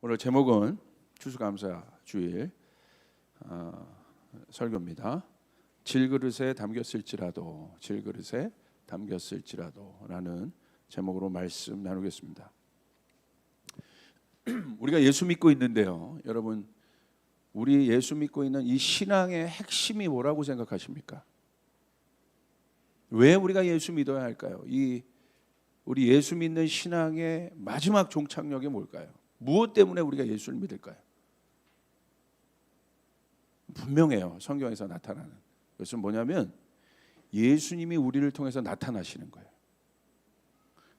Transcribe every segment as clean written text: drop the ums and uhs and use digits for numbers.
오늘 제목은 추수감사 주일 설교입니다. 질그릇에 담겼을지라도 라는 제목으로 말씀 나누겠습니다. 우리가 예수 믿고 있는데요, 여러분, 우리 예수 믿고 있는 이 신앙의 핵심이 뭐라고 생각하십니까? 왜 우리가 예수 믿어야 할까요? 우리 예수 믿는 신앙의 마지막 종착역이 뭘까요? 무엇 때문에 우리가 예수를 믿을까요? 분명해요. 성경에서 나타나는 것은 뭐냐면 예수님이 우리를 통해서 나타나시는 거예요.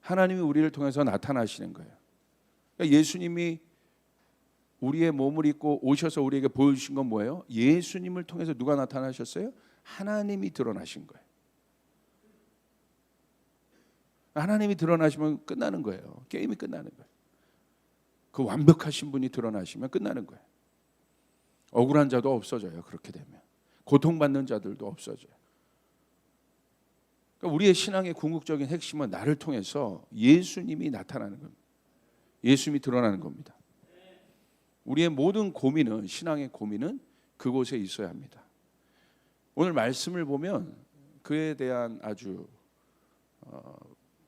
하나님이 우리를 통해서 나타나시는 거예요. 그러니까 예수님이 우리의 몸을 입고 오셔서 우리에게 보여주신 건 뭐예요? 예수님을 통해서 누가 나타나셨어요? 하나님이 드러나신 거예요. 하나님이 드러나시면 끝나는 거예요. 게임이 끝나는 거예요. 그 완벽하신 분이 드러나시면 끝나는 거예요. 억울한 자도 없어져요. 그렇게 되면 고통받는 자들도 없어져요. 그러니까 우리의 신앙의 궁극적인 핵심은 나를 통해서 예수님이 나타나는 겁니다. 예수님이 드러나는 겁니다. 우리의 모든 고민은, 신앙의 고민은 그곳에 있어야 합니다. 오늘 말씀을 보면 그에 대한 아주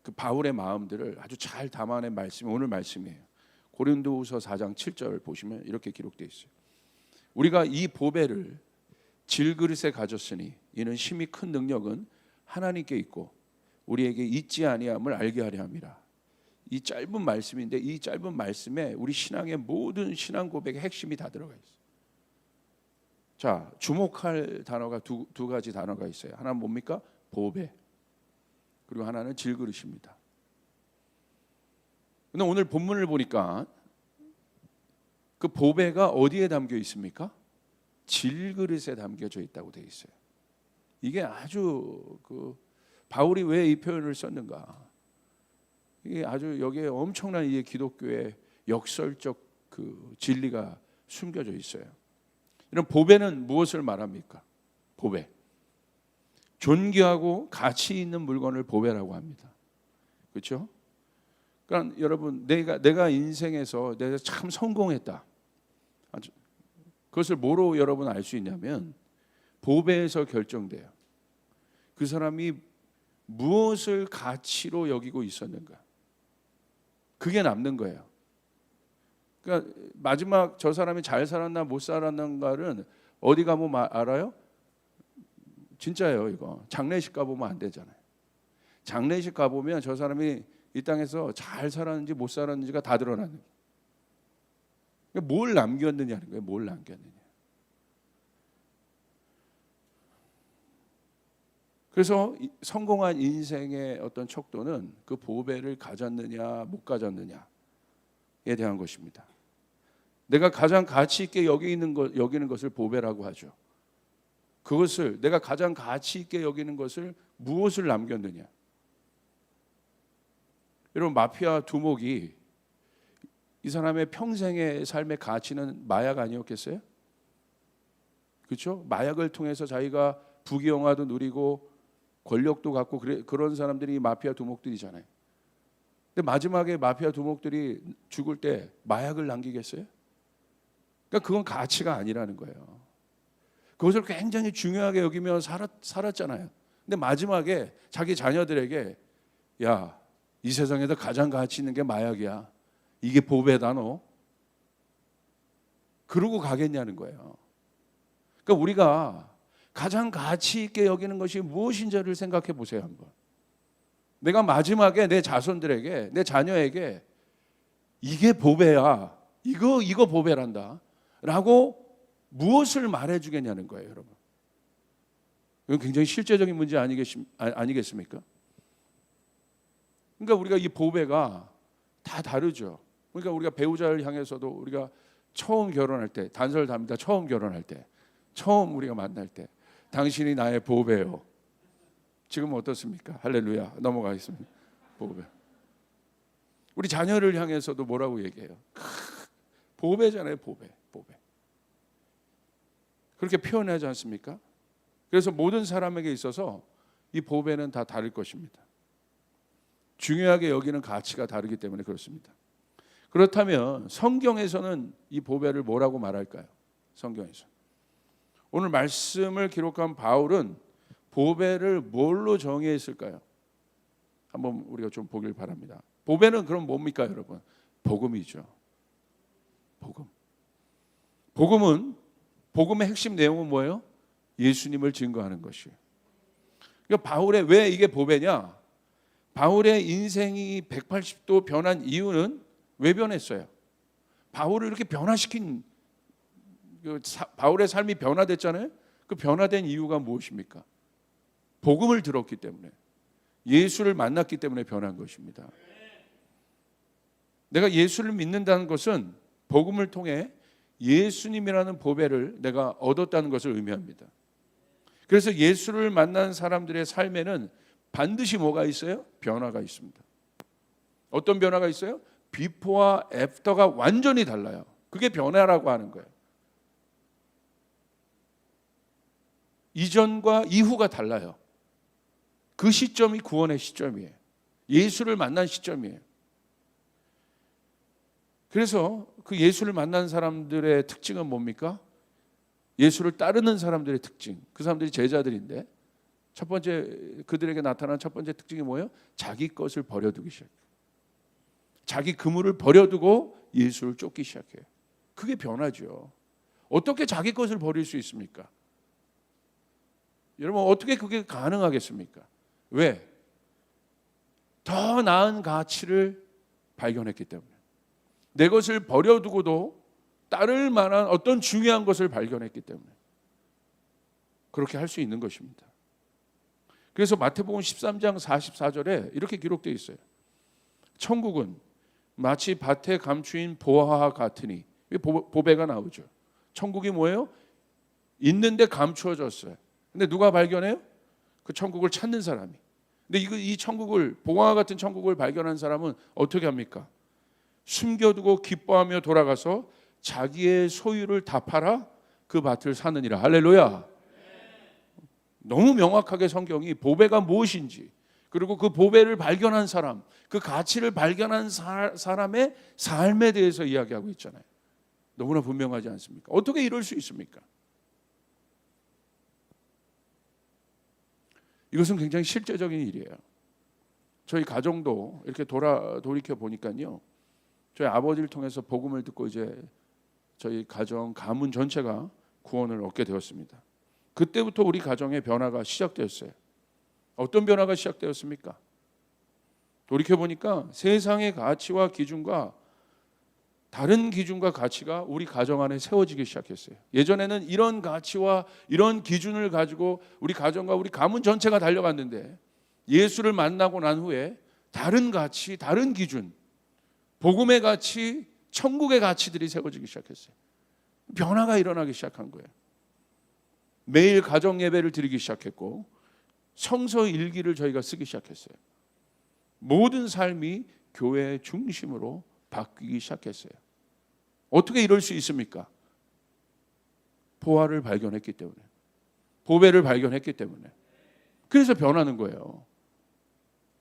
그 바울의 마음들을 아주 잘 담아낸 말씀이 오늘 말씀이에요. 고린도후서 4장 7절 보시면 이렇게 기록되어 있어요. 우리가 이 보배를 질그릇에 가졌으니 이는 심히 큰 능력은 하나님께 있고 우리에게 있지 아니함을 알게 하려 함이라. 이 짧은 말씀인데 이 짧은 말씀에 우리 신앙의 모든 신앙 고백의 핵심이 다 들어가 있어요. 자, 주목할 단어가 두 가지 단어가 있어요. 하나는 뭡니까? 보배. 그리고 하나는 질그릇입니다. 근데 오늘 본문을 보니까 그 보배가 어디에 담겨 있습니까? 질그릇에 담겨져 있다고 되어 있어요. 이게 아주 바울이 왜 이 표현을 썼는가? 이게 아주 여기에 엄청난 이 기독교의 역설적 그 진리가 숨겨져 있어요. 이런 보배는 무엇을 말합니까? 보배. 존귀하고 가치 있는 물건을 보배라고 합니다. 그렇죠? 그러니까 여러분, 내가 인생에서 내가 참 성공했다. 그것을 뭐로 여러분 알 수 있냐면 보배에서 결정돼요. 그 사람이 무엇을 가치로 여기고 있었는가. 그게 남는 거예요. 그러니까 마지막 저 사람이 잘 살았나 못 살았는가는 어디 가면 알아요? 진짜예요. 이거 장례식 가보면 안 되잖아요. 장례식 가보면 저 사람이 이 땅에서 잘 살았는지 못 살았는지가 다 드러나는 거예요. 뭘 남겼느냐는 거예요. 뭘 남겼느냐. 그래서 성공한 인생의 어떤 척도는 그 보배를 가졌느냐 못 가졌느냐에 대한 것입니다. 내가 가장 가치 있게 여기는 것을 보배라고 하죠. 그것을 내가 가장 가치 있게 여기는 것을 무엇을 남겼느냐. 여러분, 마피아 두목이 이 사람의 평생의 삶의 가치는 마약 아니었겠어요? 그렇죠? 마약을 통해서 자기가 부귀영화도 누리고 권력도 갖고 그런 사람들이 마피아 두목들이잖아요. 근데 마지막에 마피아 두목들이 죽을 때 마약을 남기겠어요? 그러니까 그건 가치가 아니라는 거예요. 그것을 굉장히 중요하게 여기며 살았잖아요. 근데 마지막에 자기 자녀들에게 야, 이 세상에서 가장 가치 있는 게 마약이야. 이게 보배다 너. 그러고 가겠냐는 거예요. 그러니까 우리가 가장 가치 있게 여기는 것이 무엇인지를 생각해 보세요 한번. 내가 마지막에 내 자손들에게, 내 자녀에게 이게 보배야. 이거 보배란다. 라고 무엇을 말해주겠냐는 거예요, 여러분. 이건 굉장히 실제적인 문제 아니겠습니까? 그러니까 우리가 이 보배가 다 다르죠. 그러니까 우리가 배우자를 향해서도 우리가 처음 결혼할 때, 단설답니다. 처음 결혼할 때, 처음 우리가 만날 때, 당신이 나의 보배요. 지금 어떻습니까? 할렐루야. 넘어가겠습니다. 보배. 우리 자녀를 향해서도 뭐라고 얘기해요? 보배잖아요, 보배. 그렇게 표현하지 않습니까? 그래서 모든 사람에게 있어서 이 보배는 다 다를 것입니다. 중요하게 여기는 가치가 다르기 때문에 그렇습니다. 그렇다면 성경에서는 이 보배를 뭐라고 말할까요? 성경에서 오늘 말씀을 기록한 바울은 보배를 뭘로 정의했을까요? 한번 우리가 좀 보길 바랍니다. 보배는 그럼 뭡니까, 여러분? 복음이죠. 복음. 복음의 핵심 내용은 뭐예요? 예수님을 증거하는 것이에요. 그러니까 바울의 왜 이게 보배냐? 바울의 인생이 180도 변한 이유는 왜 변했어요? 바울을 이렇게 변화시킨 바울의 삶이 변화됐잖아요. 그 변화된 이유가 무엇입니까? 복음을 들었기 때문에, 예수를 만났기 때문에 변한 것입니다. 내가 예수를 믿는다는 것은 복음을 통해 예수님이라는 보배를 내가 얻었다는 것을 의미합니다. 그래서 예수를 만난 사람들의 삶에는 반드시 뭐가 있어요? 변화가 있습니다. 어떤 변화가 있어요? 비포와 애프터가 완전히 달라요. 그게 변화라고 하는 거예요. 이전과 이후가 달라요. 그 시점이 구원의 시점이에요. 예수를 만난 시점이에요. 그래서 그 예수를 만난 사람들의 특징은 뭡니까? 예수를 따르는 사람들의 특징. 그 사람들이 제자들인데 첫 번째 그들에게 나타난 첫 번째 특징이 뭐예요? 자기 것을 버려두기 시작해요. 자기 그물을 버려두고 예수를 쫓기 시작해요. 그게 변화죠. 어떻게 자기 것을 버릴 수 있습니까? 여러분 어떻게 그게 가능하겠습니까? 왜? 더 나은 가치를 발견했기 때문에. 내 것을 버려두고도 따를 만한 어떤 중요한 것을 발견했기 때문에 그렇게 할 수 있는 것입니다. 그래서 마태복음 13장 44절에 이렇게 기록되어 있어요. 천국은 마치 밭에 감추인 보화와 같으니, 보배가 나오죠. 천국이 뭐예요? 있는데 감추어졌어요. 근데 누가 발견해요? 그 천국을 찾는 사람이. 근데 이 천국을, 보화와 같은 천국을 발견한 사람은 어떻게 합니까? 숨겨두고 기뻐하며 돌아가서 자기의 소유를 다 팔아 그 밭을 사느니라. 할렐루야. 너무 명확하게 성경이 보배가 무엇인지, 그리고 그 보배를 발견한 사람, 그 가치를 발견한 사람의 삶에 대해서 이야기하고 있잖아요. 너무나 분명하지 않습니까? 어떻게 이럴 수 있습니까? 이것은 굉장히 실제적인 일이에요. 저희 가정도 이렇게 돌이켜 보니까요, 저희 아버지를 통해서 복음을 듣고 이제 저희 가문 전체가 구원을 얻게 되었습니다. 그때부터 우리 가정의 변화가 시작되었어요. 어떤 변화가 시작되었습니까? 돌이켜 보니까 세상의 가치와 기준과 다른 기준과 가치가 우리 가정 안에 세워지기 시작했어요. 예전에는 이런 가치와 이런 기준을 가지고 우리 가정과 우리 가문 전체가 달려갔는데, 예수를 만나고 난 후에 다른 가치, 다른 기준, 복음의 가치, 천국의 가치들이 세워지기 시작했어요. 변화가 일어나기 시작한 거예요. 매일 가정 예배를 드리기 시작했고, 성서 일기를 저희가 쓰기 시작했어요. 모든 삶이 교회의 중심으로 바뀌기 시작했어요. 어떻게 이럴 수 있습니까? 보화를 발견했기 때문에, 보배를 발견했기 때문에. 그래서 변하는 거예요.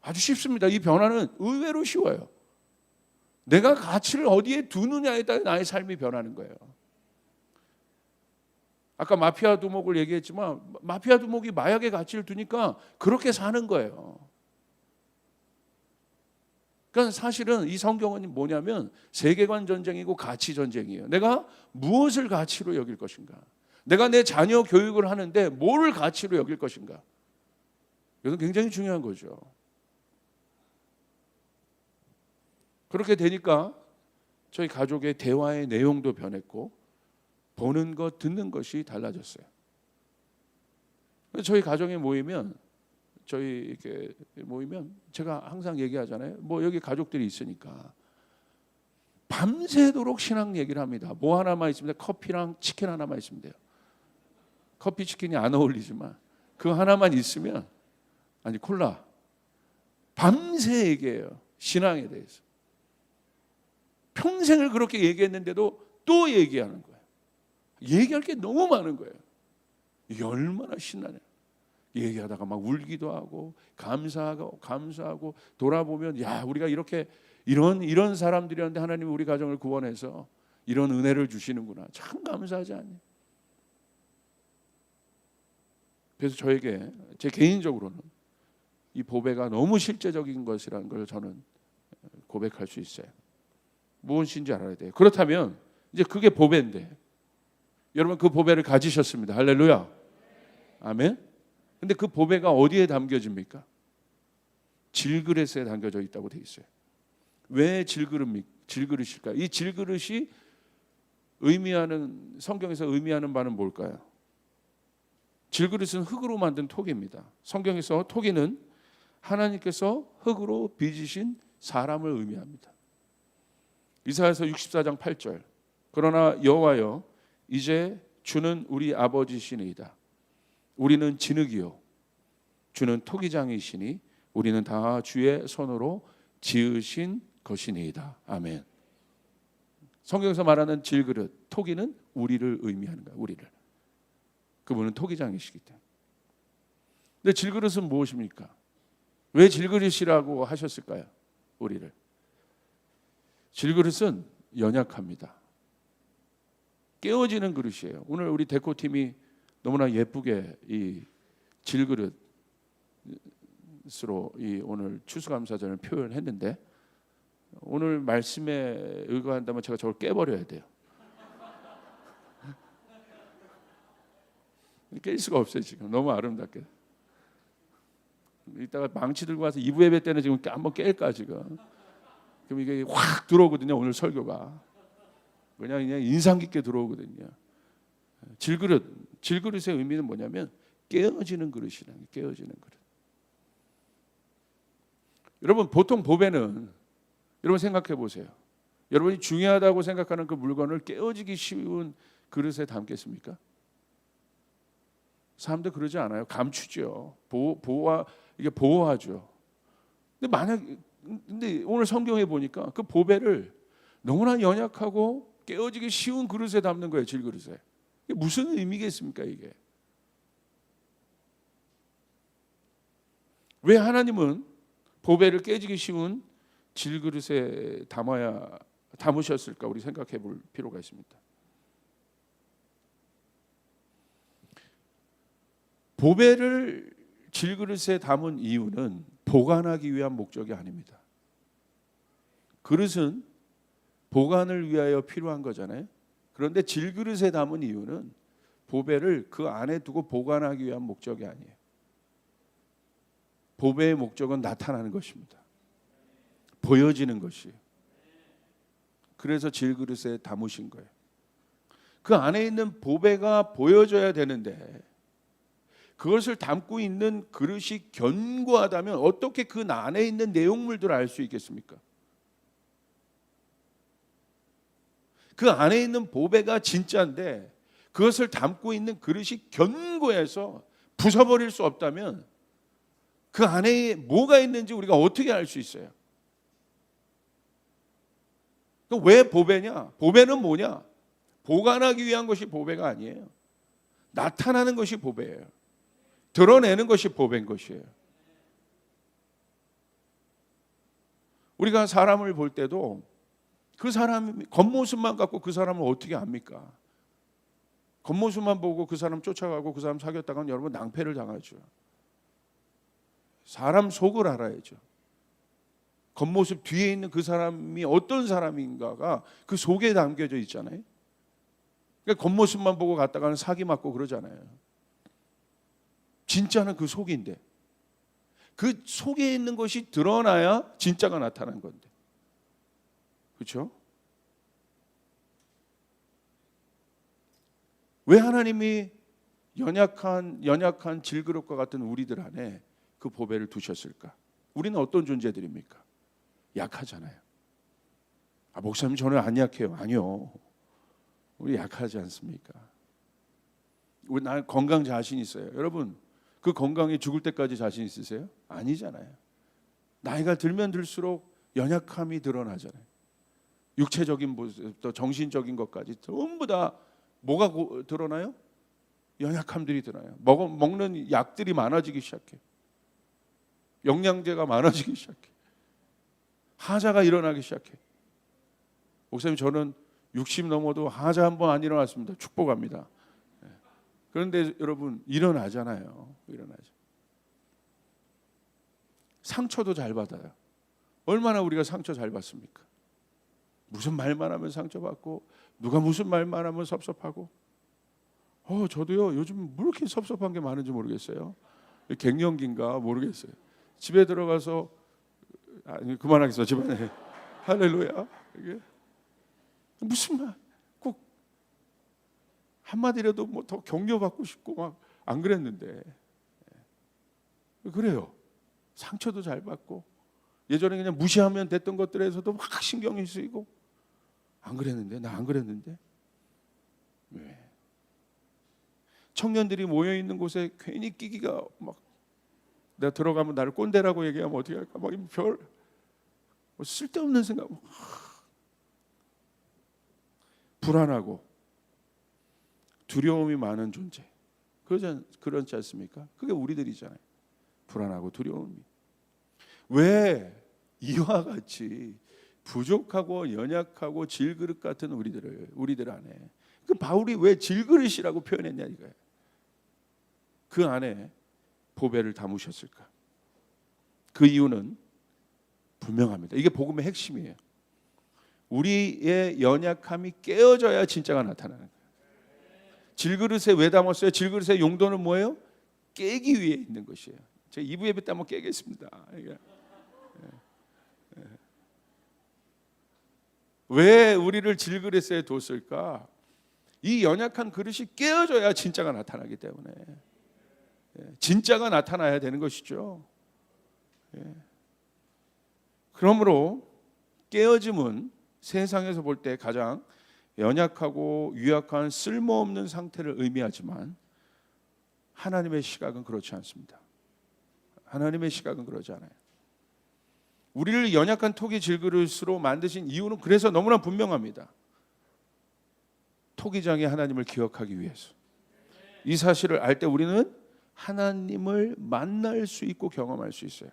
아주 쉽습니다. 이 변화는 의외로 쉬워요. 내가 가치를 어디에 두느냐에 따라 나의 삶이 변하는 거예요. 아까 마피아 두목을 얘기했지만, 마피아 두목이 마약의 가치를 두니까 그렇게 사는 거예요. 그러니까 사실은 이 성경은 뭐냐면 세계관 전쟁이고 가치 전쟁이에요. 내가 무엇을 가치로 여길 것인가? 내가 내 자녀 교육을 하는데 뭐를 가치로 여길 것인가? 이건 굉장히 중요한 거죠. 그렇게 되니까 저희 가족의 대화의 내용도 변했고, 보는 것, 듣는 것이 달라졌어요. 저희 가정에 모이면, 제가 항상 얘기하잖아요. 뭐 여기 가족들이 있으니까 밤새도록 신앙 얘기를 합니다. 뭐 하나만 있으면, 커피랑 치킨 하나만 있으면 돼요. 커피 치킨이 안 어울리지만 그 하나만 있으면, 아니 콜라, 밤새 얘기해요. 신앙에 대해서. 평생을 그렇게 얘기했는데도 또 얘기하는 거예요. 얘기할 게 너무 많은 거예요. 이게 얼마나 신나냐. 얘기하다가 막 울기도 하고 감사하고 돌아보면, 야, 우리가 이렇게 이런 사람들이었는데 하나님이 우리 가정을 구원해서 이런 은혜를 주시는구나. 참 감사하지 않니? 그래서 저에게 제 개인적으로는 이 보배가 너무 실제적인 것이라는 걸 저는 고백할 수 있어요. 무엇인지 알아야 돼요. 그렇다면 이제 그게 보배인데 여러분 그 보배를 가지셨습니다. 할렐루야. 아멘. 근데 그 보배가 어디에 담겨집니까? 질그릇에 담겨져 있다고 돼 있어요. 왜 질그릇일까요? 이 질그릇이 성경에서 의미하는 바는 뭘까요? 질그릇은 흙으로 만든 토기입니다. 성경에서 토기는 하나님께서 흙으로 빚으신 사람을 의미합니다. 이사야서 64장 8절. 그러나 여호와여 이제 주는 우리 아버지시니이다. 우리는 진흙이요 주는 토기장이시니 우리는 다 주의 손으로 지으신 것이니이다. 아멘. 성경에서 말하는 질그릇, 토기는 우리를 의미하는 거야. 우리를. 그분은 토기장이시기 때문에. 근데 질그릇은 무엇입니까? 왜 질그릇이라고 하셨을까요? 우리를. 질그릇은 연약합니다. 깨어지는 그릇이에요. 오늘 우리 데코팀이 너무나 예쁘게 이 질그릇으로 이 오늘 추수감사전을 표현했는데 오늘 말씀에 의거한다면 제가 저걸 깨버려야 돼요. 깰 수가 없어요. 지금 너무 아름답게. 이따가 망치 들고 와서 2부 예배 때는 지금 한번 깰까 지금. 그럼 이게 확 들어오거든요. 오늘 설교가 그냥 인상 깊게 들어오거든요. 질그릇의 의미는 뭐냐면 깨어지는 그릇이라는 게 깨어지는 그릇. 여러분 보통 보배는 여러분 생각해 보세요. 여러분이 중요하다고 생각하는 그 물건을 깨어지기 쉬운 그릇에 담겠습니까? 사람들 그러지 않아요. 감추죠. 이게 보호하죠. 근데 오늘 성경에 보니까 그 보배를 너무나 연약하고 깨어지기 쉬운 그릇에 담는 거예요. 질그릇에. 이게 무슨 의미겠습니까 이게? 왜 하나님은 보배를 깨지기 쉬운 질그릇에 담으셨을까? 우리 생각해 볼 필요가 있습니다. 보배를 질그릇에 담은 이유는 보관하기 위한 목적이 아닙니다. 그릇은 보관을 위하여 필요한 거잖아요. 그런데 질그릇에 담은 이유는 보배를 그 안에 두고 보관하기 위한 목적이 아니에요. 보배의 목적은 나타나는 것입니다. 보여지는 것이에요. 그래서 질그릇에 담으신 거예요. 그 안에 있는 보배가 보여져야 되는데 그것을 담고 있는 그릇이 견고하다면 어떻게 그 안에 있는 내용물들을 알 수 있겠습니까? 그 안에 있는 보배가 진짜인데 그것을 담고 있는 그릇이 견고해서 부숴버릴 수 없다면 그 안에 뭐가 있는지 우리가 어떻게 알 수 있어요? 왜 보배냐? 보배는 뭐냐? 보관하기 위한 것이 보배가 아니에요. 나타나는 것이 보배예요. 드러내는 것이 보배인 것이에요. 우리가 사람을 볼 때도 그 사람 겉모습만 갖고 그 사람을 어떻게 압니까? 겉모습만 보고 그 사람 쫓아가고 그 사람 사귀었다가는 여러분 낭패를 당하죠. 사람 속을 알아야죠. 겉모습 뒤에 있는 그 사람이 어떤 사람인가가 그 속에 담겨져 있잖아요. 그러니까 겉모습만 보고 갔다가는 사기 맞고 그러잖아요. 진짜는 그 속인데 그 속에 있는 것이 드러나야 진짜가 나타난 건데, 그렇죠? 왜 하나님이 연약한 질그릇과 같은 우리들 안에 그 보배를 두셨을까? 우리는 어떤 존재들입니까? 약하잖아요. 목사님 저는 안 약해요. 아니요. 우리 약하지 않습니까? 우리 나 건강 자신 있어요. 여러분 그 건강에 죽을 때까지 자신 있으세요? 아니잖아요. 나이가 들면 들수록 연약함이 드러나잖아요. 육체적인 모습부터 정신적인 것까지 전부 다 뭐가 드러나요? 연약함들이 드러나요. 먹는 약들이 많아지기 시작해요. 영양제가 많아지기 시작해요. 하자가 일어나기 시작해. 목사님, 저는 60 넘어도 하자 한 번 안 일어났습니다. 축복합니다. 그런데 여러분, 일어나잖아요. 일어나죠. 상처도 잘 받아요. 얼마나 우리가 상처 잘 받습니까? 무슨 말만 하면 상처받고, 누가 무슨 말만 하면 섭섭하고. 저도요, 요즘 뭐 이렇게 섭섭한 게 많은지 모르겠어요. 갱년기인가 모르겠어요. 집에 들어가서, 그만하겠어. 집안에. 할렐루야. 이게 무슨 말, 꼭 한마디라도 뭐 더 격려받고 싶고 막 안 그랬는데. 그래요. 상처도 잘 받고, 예전에 그냥 무시하면 됐던 것들에서도 막 신경이 쓰이고. 안 그랬는데, 나 안 그랬는데. 왜? 청년들이 모여 있는 곳에 괜히 끼기가 막, 내가 들어가면 나를 꼰대라고 얘기하면 어떻게 할까? 막 별 쓸데없는 생각. 불안하고 두려움이 많은 존재. 그렇지 않습니까? 그게 우리들이잖아요. 불안하고 두려움이. 왜 이와 같이 부족하고 연약하고 질그릇 같은 우리들 안에, 그 바울이 왜 질그릇이라고 표현했냐 이거예요. 그 안에 보배를 담으셨을까? 그 이유는 분명합니다. 이게 복음의 핵심이에요. 우리의 연약함이 깨어져야 진짜가 나타나는 거예요. 질그릇에 왜 담았어요? 질그릇의 용도는 뭐예요? 깨기 위해 있는 것이에요. 제가 2부 예배 때 한번 깨겠습니다. 왜 우리를 질그릇에 뒀을까? 이 연약한 그릇이 깨어져야 진짜가 나타나기 때문에. 진짜가 나타나야 되는 것이죠. 그러므로 깨어짐은 세상에서 볼 때 가장 연약하고 유약한 쓸모없는 상태를 의미하지만, 하나님의 시각은 그렇지 않습니다. 하나님의 시각은 그러지 않아요. 우리를 연약한 토기 질그릇으로 만드신 이유는 그래서 너무나 분명합니다. 토기장의 하나님을 기억하기 위해서. 이 사실을 알 때 우리는 하나님을 만날 수 있고 경험할 수 있어요.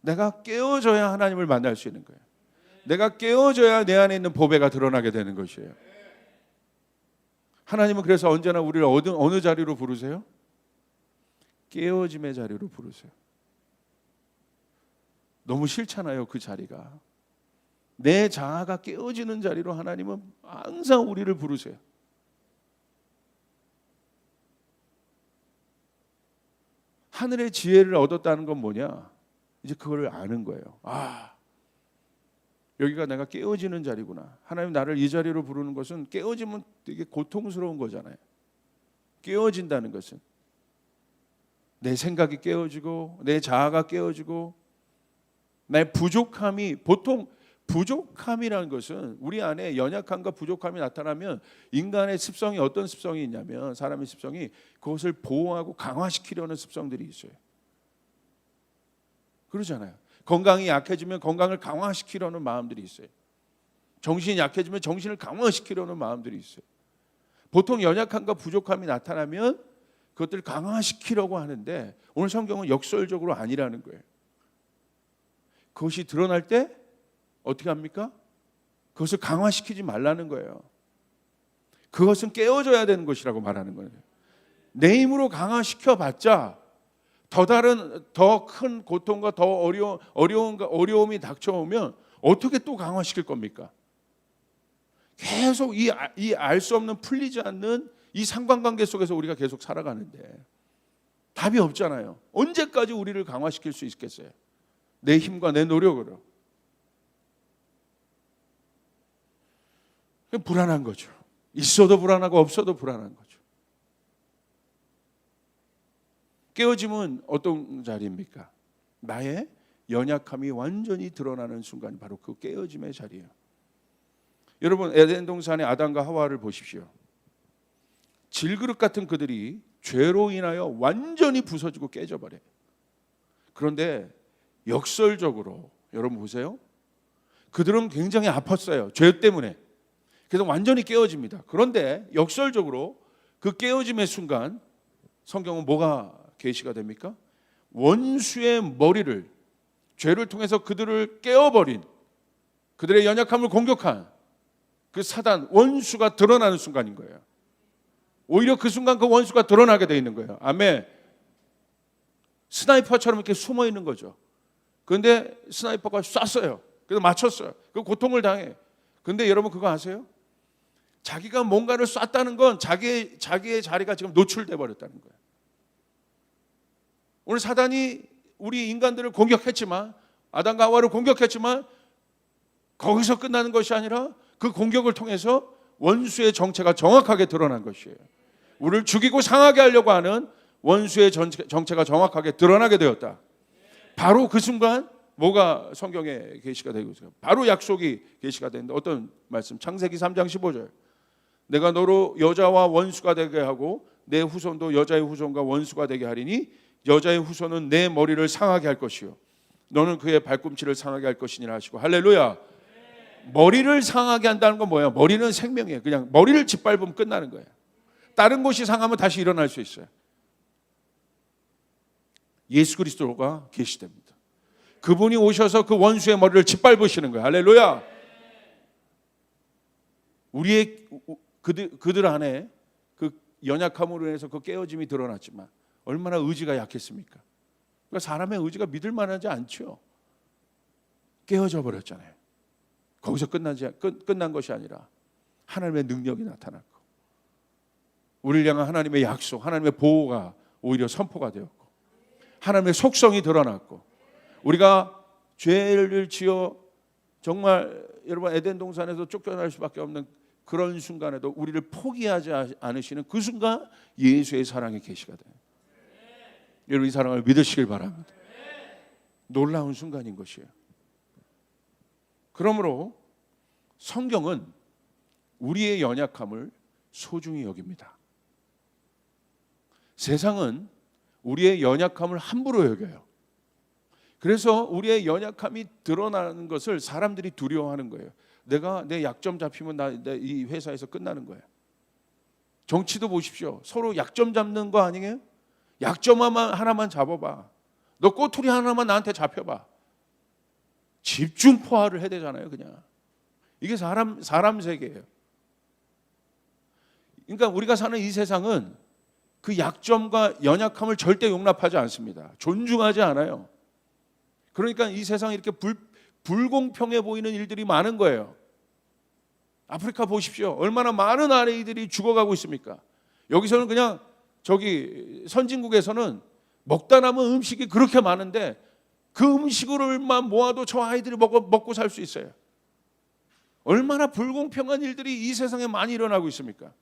내가 깨어져야 하나님을 만날 수 있는 거예요. 내가 깨어져야 내 안에 있는 보배가 드러나게 되는 것이에요. 하나님은 그래서 언제나 우리를 어느 자리로 부르세요? 깨어짐의 자리로 부르세요. 너무 싫잖아요, 그 자리가. 내 자아가 깨어지는 자리로 하나님은 항상 우리를 부르세요. 하늘의 지혜를 얻었다는 건 뭐냐? 이제 그걸 아는 거예요. 여기가 내가 깨어지는 자리구나. 하나님 나를 이 자리로 부르는 것은, 깨어지면 되게 고통스러운 거잖아요. 깨어진다는 것은 내 생각이 깨어지고, 내 자아가 깨어지고, 나의 부족함이, 보통 부족함이라는 것은, 우리 안에 연약함과 부족함이 나타나면 인간의 습성이 어떤 습성이 있냐면, 사람의 습성이 그것을 보호하고 강화시키려는 습성들이 있어요. 그러잖아요. 건강이 약해지면 건강을 강화시키려는 마음들이 있어요. 정신이 약해지면 정신을 강화시키려는 마음들이 있어요. 보통 연약함과 부족함이 나타나면 그것들을 강화시키려고 하는데, 오늘 성경은 역설적으로 아니라는 거예요. 그것이 드러날 때 어떻게 합니까? 그것을 강화시키지 말라는 거예요. 그것은 깨어져야 되는 것이라고 말하는 거예요. 내 힘으로 강화시켜봤자 더 큰 고통과 더 어려움이 닥쳐오면 어떻게 또 강화시킬 겁니까? 계속 이 알 수 없는, 풀리지 않는 이 상관관계 속에서 우리가 계속 살아가는데 답이 없잖아요. 언제까지 우리를 강화시킬 수 있겠어요? 내 힘과 내 노력으로. 불안한 거죠. 있어도 불안하고 없어도 불안한 거죠. 깨어짐은 어떤 자리입니까? 나의 연약함이 완전히 드러나는 순간이 바로 그 깨어짐의 자리예요. 여러분, 에덴 동산의 아담과 하와를 보십시오. 질그릇 같은 그들이 죄로 인하여 완전히 부서지고 깨져버려요. 그런데 역설적으로 여러분 보세요. 그들은 굉장히 아팠어요. 죄 때문에. 그래서 완전히 깨어집니다. 그런데 역설적으로 그 깨어짐의 순간 성경은 뭐가 계시가 됩니까? 원수의 머리를 죄를 통해서 그들을 깨어버린, 그들의 연약함을 공격한 그 사단, 원수가 드러나는 순간인 거예요. 오히려 그 순간 그 원수가 드러나게 돼 있는 거예요. 아멘. 스나이퍼처럼 이렇게 숨어 있는 거죠. 그런데 스나이퍼가 쐈어요. 그래서 맞췄어요. 그 고통을 당해. 그런데 여러분 그거 아세요? 자기가 뭔가를 쐈다는 건 자기의 자리가 지금 노출돼 버렸다는 거예요. 오늘 사단이 우리 인간들을 공격했지만, 아담과 하와를 공격했지만 거기서 끝나는 것이 아니라 그 공격을 통해서 원수의 정체가 정확하게 드러난 것이에요. 우리를 죽이고 상하게 하려고 하는 원수의 정체가 정확하게 드러나게 되었다. 바로 그 순간 뭐가 성경에 계시가 되고 있어요? 바로 약속이 계시가 되는데, 어떤 말씀? 창세기 3장 15절. 내가 너로 여자와 원수가 되게 하고 내 후손도 여자의 후손과 원수가 되게 하리니 여자의 후손은 내 머리를 상하게 할 것이요 너는 그의 발꿈치를 상하게 할 것이니라 하시고. 할렐루야. 머리를 상하게 한다는 건 뭐예요? 머리는 생명이에요. 그냥 머리를 짓밟으면 끝나는 거예요. 다른 곳이 상하면 다시 일어날 수 있어요. 예수 그리스도가 계시됩니다. 그분이 오셔서 그 원수의 머리를 짓밟으시는 거예요. 할렐루야. 우리의 그들 안에 그 연약함으로 인해서 그 깨어짐이 드러났지만 얼마나 의지가 약했습니까? 그러니까 사람의 의지가 믿을 만하지 않죠. 깨어져 버렸잖아요. 거기서 끝난 것이 아니라 하나님의 능력이 나타났고, 우리를 향한 하나님의 약속, 하나님의 보호가 오히려 선포가 되었고, 하나님의 속성이 드러났고, 우리가 죄를 지어 정말 여러분 에덴 동산에서 쫓겨날 수밖에 없는 그런 순간에도 우리를 포기하지 않으시는 그 순간 예수의 사랑의 계시가 돼요. 여러분 이 사랑을 믿으시길 바랍니다. 놀라운 순간인 것이에요. 그러므로 성경은 우리의 연약함을 소중히 여깁니다. 세상은 우리의 연약함을 함부로 여겨요. 그래서 우리의 연약함이 드러나는 것을 사람들이 두려워하는 거예요. 내 약점 잡히면 이 회사에서 끝나는 거예요. 정치도 보십시오. 서로 약점 잡는 거 아니에요? 약점 하나만 잡아봐. 너 꼬투리 하나만 나한테 잡혀봐. 집중 포화를 해야 되잖아요, 그냥. 이게 사람 세계예요. 그러니까 우리가 사는 이 세상은 그 약점과 연약함을 절대 용납하지 않습니다. 존중하지 않아요. 그러니까 이 세상이 이렇게 불공평해 보이는 일들이 많은 거예요. 아프리카 보십시오. 얼마나 많은 아이들이 죽어가고 있습니까? 여기서는 그냥 저기 선진국에서는 먹다 남은 음식이 그렇게 많은데 그 음식으로만 모아도 저 아이들이 먹고 살 수 있어요. 얼마나 불공평한 일들이 이 세상에 많이 일어나고 있습니까?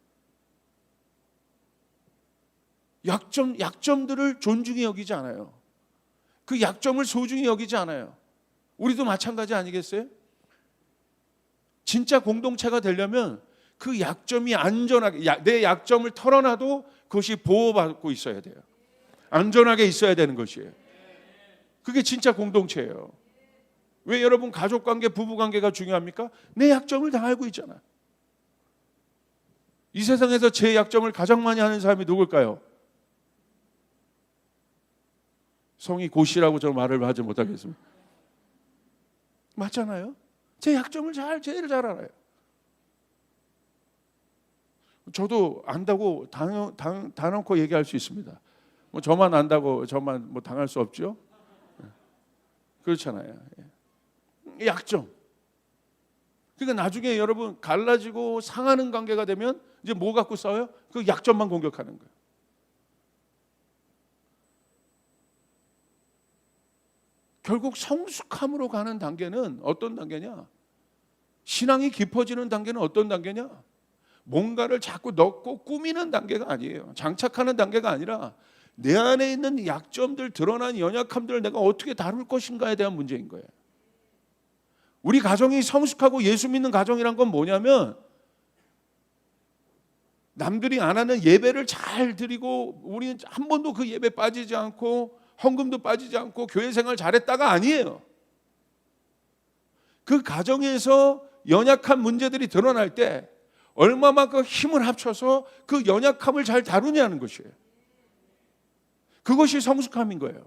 약점들을 존중히 여기지 않아요. 그 약점을 소중히 여기지 않아요. 우리도 마찬가지 아니겠어요? 진짜 공동체가 되려면 그 약점이 안전하게, 내 약점을 털어놔도 그것이 보호받고 있어야 돼요. 안전하게 있어야 되는 것이에요. 그게 진짜 공동체예요. 왜 여러분 가족관계, 부부관계가 중요합니까? 내 약점을 다 알고 있잖아. 이 세상에서 제 약점을 가장 많이 하는 사람이 누굴까요? 성이 고씨라고 저 말을 하지 못하겠습니다. 맞잖아요. 제 약점을 제일 잘 알아요. 저도 안다고 단언코 얘기할 수 있습니다. 뭐 저만 안다고 저만 뭐 당할 수 없죠. 그렇잖아요. 약점. 그러니까 나중에 여러분 갈라지고 상하는 관계가 되면 이제 뭐 갖고 싸워요? 그 약점만 공격하는 거예요. 결국 성숙함으로 가는 단계는 어떤 단계냐? 신앙이 깊어지는 단계는 어떤 단계냐? 뭔가를 자꾸 넣고 꾸미는 단계가 아니에요. 장착하는 단계가 아니라 내 안에 있는 약점들, 드러난 연약함들을 내가 어떻게 다룰 것인가에 대한 문제인 거예요. 우리 가정이 성숙하고 예수 믿는 가정이란 건 뭐냐면 남들이 안 하는 예배를 잘 드리고 우리는 한 번도 그 예배 빠지지 않고 헌금도 빠지지 않고 교회 생활 잘했다가 아니에요. 그 가정에서 연약한 문제들이 드러날 때 얼마만큼 힘을 합쳐서 그 연약함을 잘 다루냐는 것이에요. 그것이 성숙함인 거예요.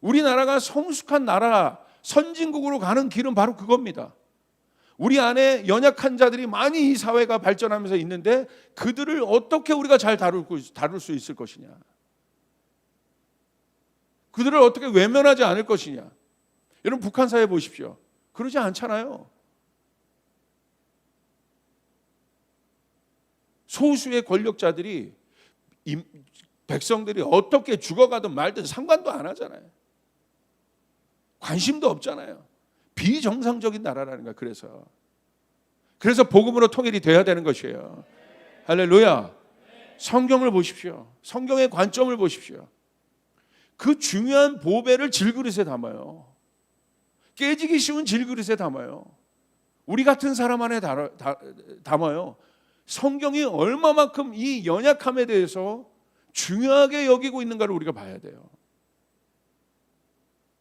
우리나라가 성숙한 나라, 선진국으로 가는 길은 바로 그겁니다. 우리 안에 연약한 자들이 많이 이 사회가 발전하면서 있는데 그들을 어떻게 우리가 잘 다룰 수 있을 것이냐. 그들을 어떻게 외면하지 않을 것이냐. 여러분 북한 사회 보십시오. 그러지 않잖아요. 소수의 권력자들이 백성들이 어떻게 죽어가든 말든 상관도 안 하잖아요. 관심도 없잖아요. 비정상적인 나라라는 거야. 그래서 복음으로 통일이 돼야 되는 것이에요. 할렐루야. 성경을 보십시오. 성경의 관점을 보십시오. 그 중요한 보배를 질그릇에 담아요. 깨지기 쉬운 질그릇에 담아요. 우리 같은 사람 안에 담아요. 성경이 얼마만큼 이 연약함에 대해서 중요하게 여기고 있는가를 우리가 봐야 돼요.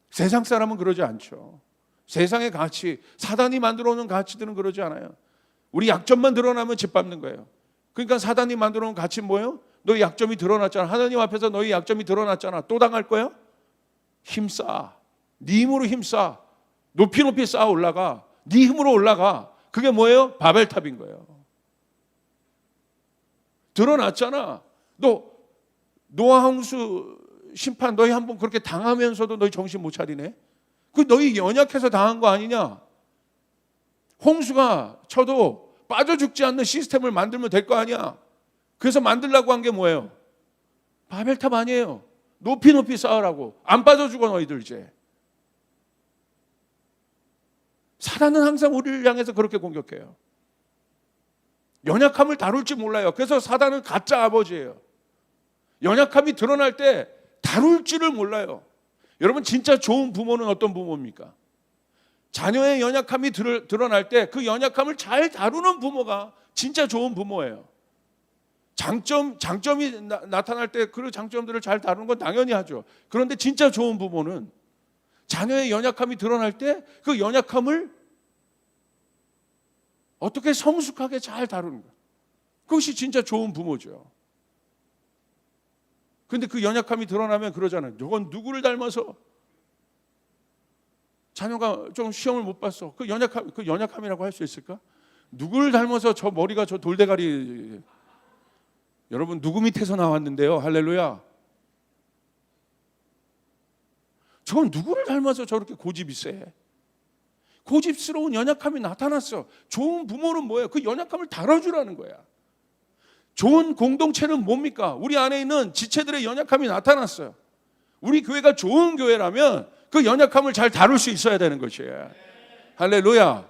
세상 사람은 그러지 않죠. 세상의 가치, 사단이 만들어 놓은 가치들은 그러지 않아요. 우리 약점만 드러나면 짓밟는 거예요. 그러니까 사단이 만들어 놓은 가치는 뭐예요? 너희 약점이 드러났잖아. 하나님 앞에서 너희 약점이 드러났잖아. 또 당할 거야? 힘싸. 네 힘으로 힘싸. 높이 쌓아 올라가. 네 힘으로 올라가. 그게 뭐예요? 바벨탑인 거예요. 드러났잖아. 너 노아 홍수 심판 너희 한번 그렇게 당하면서도 너희 정신 못 차리네. 그 너희 연약해서 당한 거 아니냐? 홍수가 쳐도 빠져 죽지 않는 시스템을 만들면 될 거 아니야? 그래서 만들려고 한 게 뭐예요? 바벨탑 아니에요. 높이 쌓으라고. 안 빠져 죽어 너희들 이제. 사단은 항상 우리를 향해서 그렇게 공격해요. 연약함을 다룰 줄 몰라요. 그래서 사단은 가짜 아버지예요. 연약함이 드러날 때 다룰 줄을 몰라요. 여러분 진짜 좋은 부모는 어떤 부모입니까? 자녀의 연약함이 드러날 때 그 연약함을 잘 다루는 부모가 진짜 좋은 부모예요. 장점이 나타날 때 그 장점들을 잘 다루는 건 당연히 하죠. 그런데 진짜 좋은 부모는 자녀의 연약함이 드러날 때 그 연약함을 어떻게 성숙하게 잘 다루는 거예요. 그것이 진짜 좋은 부모죠. 그런데 그 연약함이 드러나면 그러잖아요. 저건 누구를 닮아서 자녀가 좀 시험을 못 봤어. 그 연약함이라고 할 수 있을까? 누구를 닮아서 저 머리가 저 돌대가리. 여러분 누구 밑에서 나왔는데요. 할렐루야. 저건 누구를 닮아서 저렇게 고집이 세? 고집스러운 연약함이 나타났어. 좋은 부모는 뭐예요? 그 연약함을 다뤄주라는 거야. 좋은 공동체는 뭡니까? 우리 안에 있는 지체들의 연약함이 나타났어요. 우리 교회가 좋은 교회라면 그 연약함을 잘 다룰 수 있어야 되는 것이에요. 할렐루야.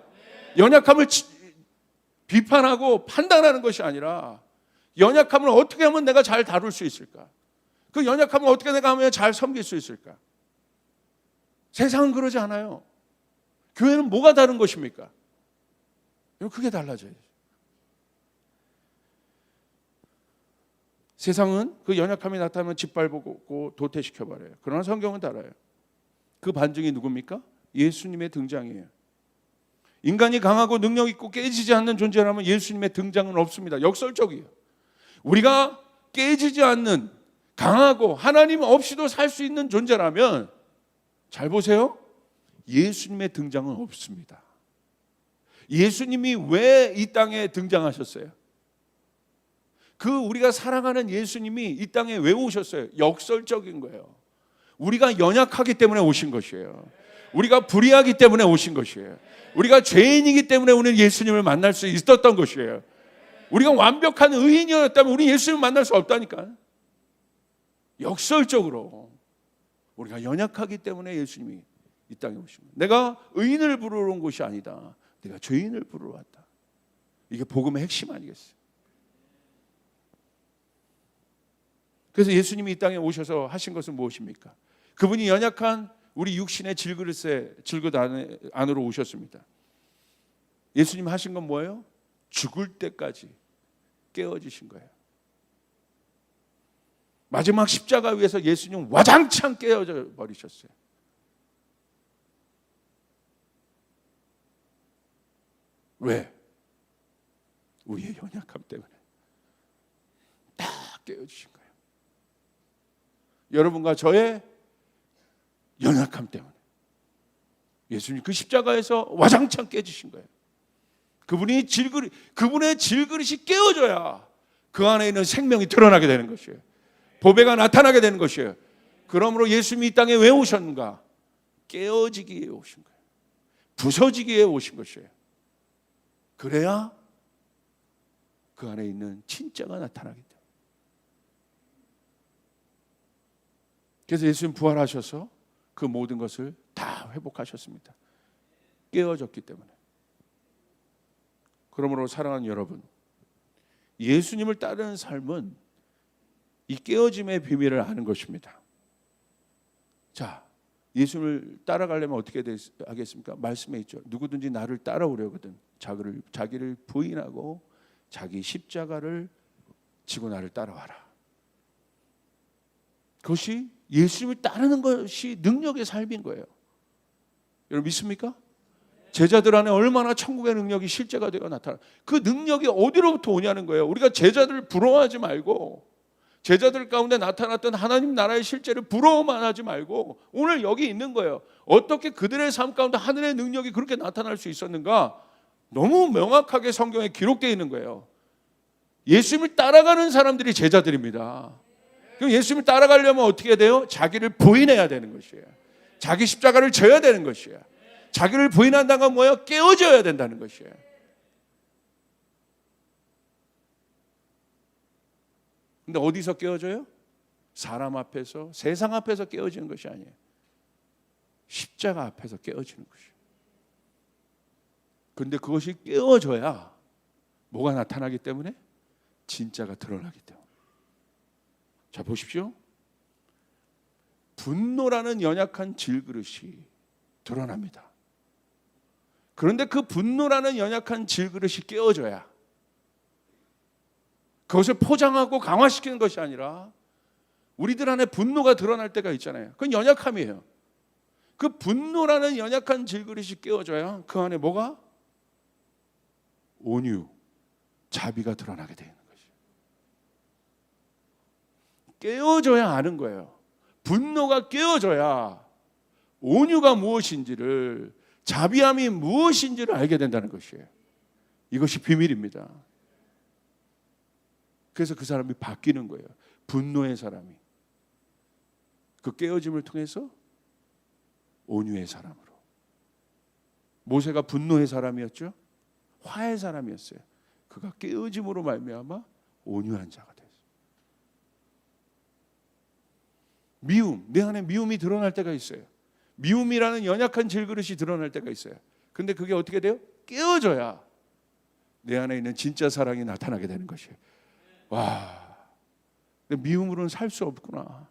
연약함을 비판하고 판단하는 것이 아니라 연약함을 어떻게 하면 내가 잘 다룰 수 있을까? 그 연약함을 어떻게 내가 하면 잘 섬길 수 있을까? 세상은 그러지 않아요. 교회는 뭐가 다른 것입니까? 크게 달라져요. 세상은 그 연약함이 나타나면 짓밟고 도태시켜버려요. 그러나 성경은 달라요. 그 반증이 누굽니까? 예수님의 등장이에요. 인간이 강하고 능력 있고 깨지지 않는 존재라면 예수님의 등장은 없습니다. 역설적이에요. 우리가 깨지지 않는 강하고 하나님 없이도 살 수 있는 존재라면 잘 보세요. 예수님의 등장은 없습니다. 예수님이 왜 이 땅에 등장하셨어요? 그 우리가 사랑하는 예수님이 이 땅에 왜 오셨어요? 역설적인 거예요. 우리가 연약하기 때문에 오신 것이에요. 우리가 불의하기 때문에 오신 것이에요. 우리가 죄인이기 때문에 우리는 예수님을 만날 수 있었던 것이에요. 우리가 완벽한 의인이었다면 우리 예수님을 만날 수 없다니까. 역설적으로 우리가 연약하기 때문에 예수님이 이 땅에 오신 거예요. 내가 의인을 부르러 온 것이 아니다. 내가 죄인을 부르러 왔다. 이게 복음의 핵심 아니겠어요? 그래서 예수님이 이 땅에 오셔서 하신 것은 무엇입니까? 그분이 연약한 우리 육신의 질그릇 안으로 오셨습니다. 예수님 하신 건 뭐예요? 죽을 때까지 깨어지신 거예요. 마지막 십자가 위에서 예수님 와장창 깨어져 버리셨어요. 왜? 우리의 연약함 때문에 딱 깨어지신 거예요. 여러분과 저의 연약함 때문에. 예수님 그 십자가에서 와장창 깨지신 거예요. 그분의 질그릇이 깨어져야 그 안에 있는 생명이 드러나게 되는 것이에요. 보배가 나타나게 되는 것이에요. 그러므로 예수님이 이 땅에 왜 오셨는가? 깨어지기 위해 오신 거예요. 부서지기 위해 오신 것이에요. 그래야 그 안에 있는 진짜가 나타나기 때문에. 그래서 예수님 부활하셔서 그 모든 것을 다 회복하셨습니다. 깨어졌기 때문에. 그러므로 사랑하는 여러분, 예수님을 따르는 삶은 이 깨어짐의 비밀을 아는 것입니다. 자, 예수님을 따라가려면 어떻게 하겠습니까? 말씀에 있죠. 누구든지 나를 따라오려거든 자기를 부인하고 자기 십자가를 지고 나를 따라와라. 그것이 예수님을 따르는 것이 능력의 삶인 거예요. 여러분 믿습니까? 제자들 안에 얼마나 천국의 능력이 실제가 되어 나타나. 그 능력이 어디로부터 오냐는 거예요. 우리가 제자들을 부러워하지 말고, 제자들 가운데 나타났던 하나님 나라의 실제를 부러워만 하지 말고 오늘 여기 있는 거예요. 어떻게 그들의 삶 가운데 하늘의 능력이 그렇게 나타날 수 있었는가? 너무 명확하게 성경에 기록되어 있는 거예요. 예수님을 따라가는 사람들이 제자들입니다. 그럼 예수님을 따라가려면 어떻게 돼요? 자기를 부인해야 되는 것이에요. 자기 십자가를 져야 되는 것이에요. 자기를 부인한다는 건 뭐예요? 깨어져야 된다는 것이에요. 근데 어디서 깨어져요? 사람 앞에서, 세상 앞에서 깨어지는 것이 아니에요. 십자가 앞에서 깨어지는 것이에요. 그런데 그것이 깨어져야 뭐가 나타나기 때문에? 진짜가 드러나기 때문에. 자, 보십시오. 분노라는 연약한 질그릇이 드러납니다. 그런데 그 분노라는 연약한 질그릇이 깨어져야, 그것을 포장하고 강화시키는 것이 아니라 우리들 안에 분노가 드러날 때가 있잖아요. 그건 연약함이에요. 그 분노라는 연약한 질그릇이 깨어져야 그 안에 뭐가? 온유, 자비가 드러나게 되는 것이에요. 깨어져야 아는 거예요. 분노가 깨어져야 온유가 무엇인지를, 자비함이 무엇인지를 알게 된다는 것이에요. 이것이 비밀입니다. 그래서 그 사람이 바뀌는 거예요. 분노의 사람이 그 깨어짐을 통해서 온유의 사람으로. 모세가 분노의 사람이었죠. 화의 사람이었어요. 그가 깨어짐으로 말미암아 온유한 자가 됐어요. 미움, 내 안에 미움이 드러날 때가 있어요. 미움이라는 연약한 질그릇이 드러날 때가 있어요. 근데 그게 어떻게 돼요? 깨어져야 내 안에 있는 진짜 사랑이 나타나게 되는 것이에요. 와, 미움으로는 살 수 없구나.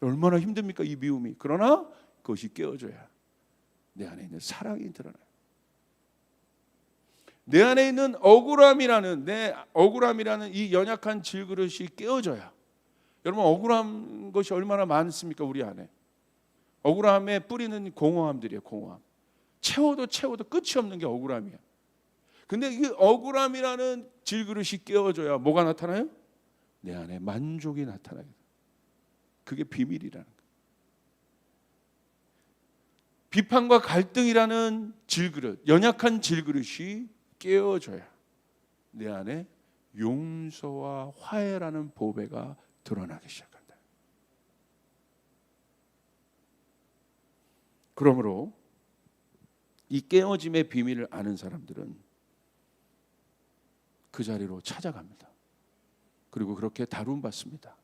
얼마나 힘듭니까 이 미움이. 그러나 그것이 깨어져야 내 안에 있는 사랑이 드러나요. 내 안에 있는 억울함이라는 이 연약한 질그릇이 깨어져야. 여러분, 억울한 것이 얼마나 많습니까 우리 안에. 억울함의 뿌리는 공허함들이에요. 공허함. 채워도 끝이 없는 게 억울함이야. 근데 이 억울함이라는 질그릇이 깨어져야 뭐가 나타나요? 내 안에 만족이 나타나요. 그게 비밀이라는 거예요. 비판과 갈등이라는 질그릇, 연약한 질그릇이 깨어져야 내 안에 용서와 화해라는 보배가 드러나기 시작한다. 그러므로 이 깨어짐의 비밀을 아는 사람들은 그 자리로 찾아갑니다. 그리고 그렇게 다룸받습니다.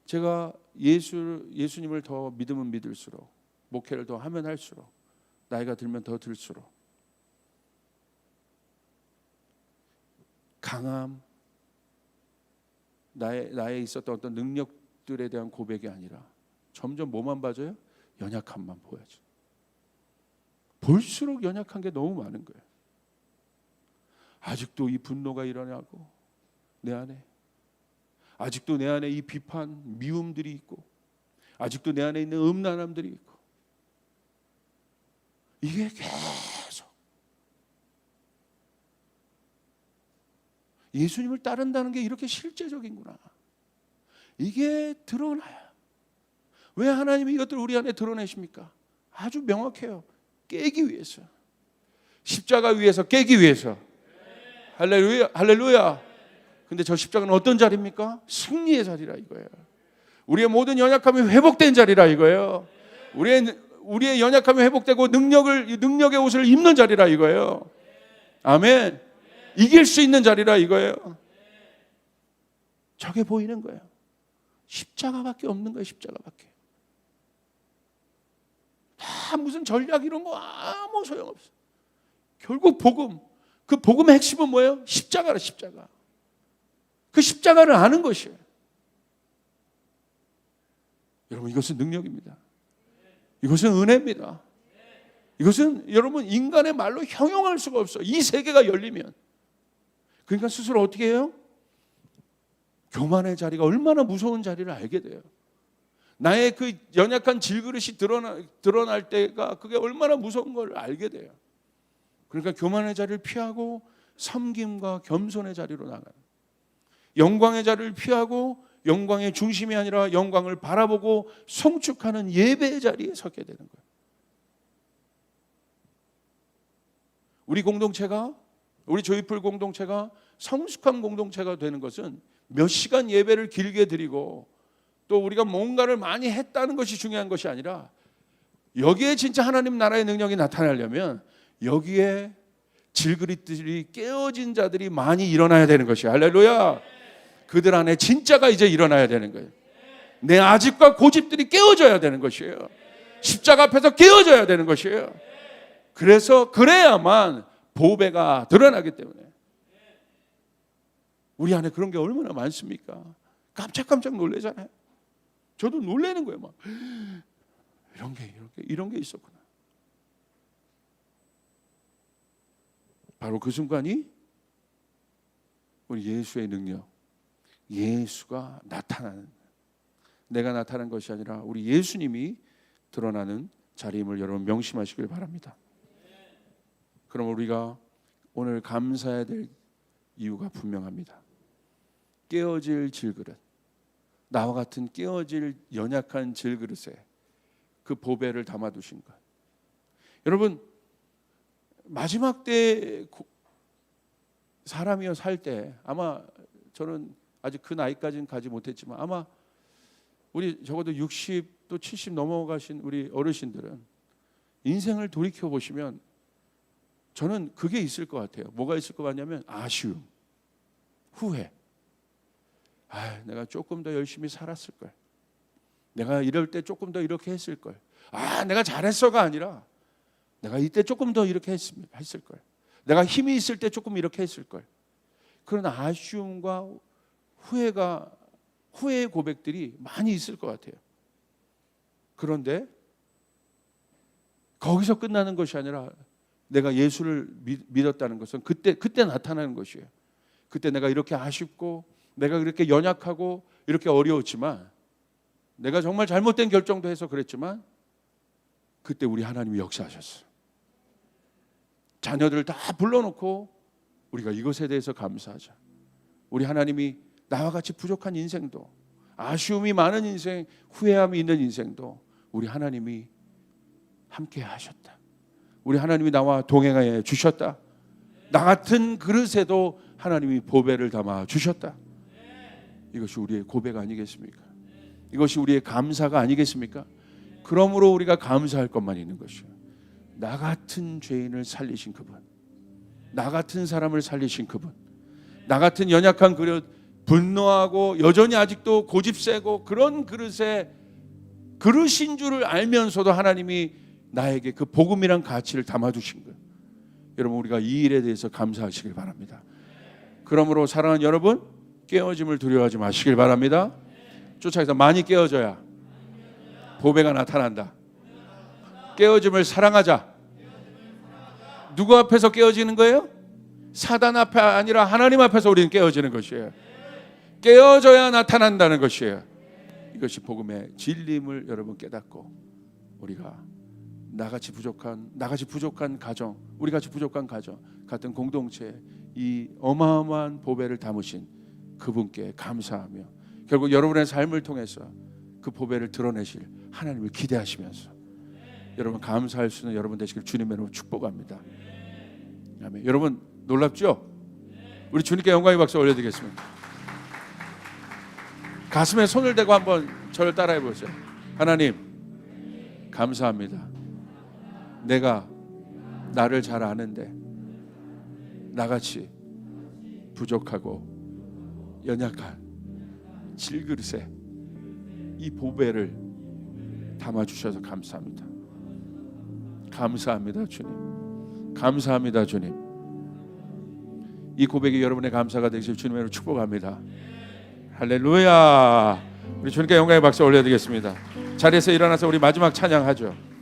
제가 예수님을 더 믿으면 믿을수록, 목회를 더 하면 할수록, 나이가 들면 더 들수록 강함, 나에 있었던 어떤 능력들에 대한 고백이 아니라 점점 뭐만 봐져요? 연약함만 보여져. 볼수록 연약한 게 너무 많은 거예요. 아직도 이 분노가 일어나고 내 안에, 아직도 내 안에 이 비판, 미움들이 있고, 아직도 내 안에 있는 음란함들이 있고, 이게 계속 예수님을 따른다는 게 이렇게 실제적인구나. 이게 드러나요. 왜 하나님이 이것들을 우리 안에 드러내십니까? 아주 명확해요. 깨기 위해서. 십자가 위에서 깨기 위해서. 할렐루야, 할렐루야. 근데 저 십자가는 어떤 자리입니까? 승리의 자리라 이거예요. 우리의 모든 연약함이 회복된 자리라 이거예요. 우리의 연약함이 회복되고 능력의 옷을 입는 자리라 이거예요. 아멘. 이길 수 있는 자리라 이거예요. 저게 보이는 거예요. 십자가밖에 없는 거예요. 십자가밖에. 다 무슨 전략 이런 거 아무 소용없어. 결국 복음, 그 복음의 핵심은 뭐예요? 십자가라, 십자가. 그 십자가를 아는 것이에요. 여러분, 이것은 능력입니다. 이것은 은혜입니다. 이것은 여러분 인간의 말로 형용할 수가 없어요. 이 세계가 열리면. 그러니까 스스로 어떻게 해요? 교만의 자리가 얼마나 무서운 자리를 알게 돼요. 나의 그 연약한 질그릇이 드러날 때가 그게 얼마나 무서운 걸 알게 돼요. 그러니까 교만의 자리를 피하고 섬김과 겸손의 자리로 나가는, 영광의 자리를 피하고 영광의 중심이 아니라 영광을 바라보고 송축하는 예배의 자리에 서게 되는 거예요. 우리 공동체가, 우리 조이풀 공동체가 성숙한 공동체가 되는 것은 몇 시간 예배를 길게 드리고 또 우리가 뭔가를 많이 했다는 것이 중요한 것이 아니라, 여기에 진짜 하나님 나라의 능력이 나타나려면 여기에 질그릇들이 깨어진 자들이 많이 일어나야 되는 것이에요. 할렐루야. 그들 안에 진짜가 이제 일어나야 되는 거예요. 내 아집과 고집들이 깨어져야 되는 것이에요. 십자가 앞에서 깨어져야 되는 것이에요. 그래야만 보배가 드러나기 때문에. 우리 안에 그런 게 얼마나 많습니까? 깜짝깜짝 놀라잖아요. 저도 놀라는 거예요. 막 이런 게 있었구나. 바로 그 순간이 우리 예수의 능력, 예수가 나타나는, 내가 나타난 것이 아니라 우리 예수님이 드러나는 자리임을 여러분 명심하시길 바랍니다. 그럼 우리가 오늘 감사해야 될 이유가 분명합니다. 깨어질 질그릇, 나와 같은 깨어질 연약한 질그릇에 그 보배를 담아두신 것. 여러분, 마지막 때 사람이여 살 때, 아마 저는 아직 그 나이까지는 가지 못했지만 아마 우리 적어도 60 또 70 넘어가신 우리 어르신들은 인생을 돌이켜 보시면 저는 그게 있을 것 같아요. 뭐가 있을 것 같냐면 아쉬움, 후회. 내가 조금 더 열심히 살았을 걸. 내가 이럴 때 조금 더 이렇게 했을 걸. 내가 잘했어가 아니라 내가 이때 조금 더 이렇게 했을 걸. 내가 힘이 있을 때 조금 이렇게 했을 걸. 그런 아쉬움과 후회의 고백들이 많이 있을 것 같아요. 그런데 거기서 끝나는 것이 아니라 내가 예수를 믿었다는 것은 그때 나타나는 것이에요. 그때 내가 이렇게 아쉽고 내가 이렇게 연약하고 이렇게 어려웠지만, 내가 정말 잘못된 결정도 해서 그랬지만 그때 우리 하나님이 역사하셨어요. 자녀들을 다 불러놓고 우리가 이것에 대해서 감사하자. 우리 하나님이 나와 같이 부족한 인생도, 아쉬움이 많은 인생, 후회함이 있는 인생도 우리 하나님이 함께 하셨다. 우리 하나님이 나와 동행하여 주셨다. 나 같은 그릇에도 하나님이 보배를 담아 주셨다. 이것이 우리의 고백 아니겠습니까? 이것이 우리의 감사가 아니겠습니까? 그러므로 우리가 감사할 것만 있는 것이요, 나 같은 죄인을 살리신 그분, 나 같은 사람을 살리신 그분, 나 같은 연약한 그릇, 분노하고 여전히 아직도 고집세고 그런 그릇인 줄을 알면서도 하나님이 나에게 그 복음이란 가치를 담아주신 거예요. 여러분, 우리가 이 일에 대해서 감사하시길 바랍니다. 그러므로 사랑하는 여러분, 깨어짐을 두려워하지 마시길 바랍니다. 쫓아서 많이 깨어져야 보배가 나타난다. 깨어짐을 사랑하자. 누구 앞에서 깨어지는 거예요? 사단 앞에 아니라 하나님 앞에서 우리는 깨어지는 것이에요. 깨어져야 나타난다는 것이에요. 이것이 복음의 진리임을 여러분 깨닫고, 우리가 나같이 부족한 가정, 우리같이 부족한 가정, 같은 공동체, 이 어마어마한 보배를 담으신 그분께 감사하며, 결국 여러분의 삶을 통해서 그 보배를 드러내실 하나님을 기대하시면서 여러분 감사할 수 있는 여러분 되시길 주님의 이름으로 축복합니다. 아멘. 여러분 놀랍죠? 우리 주님께 영광의 박수 올려드리겠습니다. 가슴에 손을 대고 한번 저를 따라해 보세요. 하나님 감사합니다. 내가 나를 잘 아는데 나같이 부족하고 연약한 질그릇에 이 보배를 담아주셔서 감사합니다. 감사합니다 주님. 감사합니다 주님. 이 고백이 여러분의 감사가 되시길 주님의 이름으로 축복합니다. 할렐루야. 우리 주님께 영광의 박수 올려드리겠습니다. 자리에서 일어나서 우리 마지막 찬양하죠.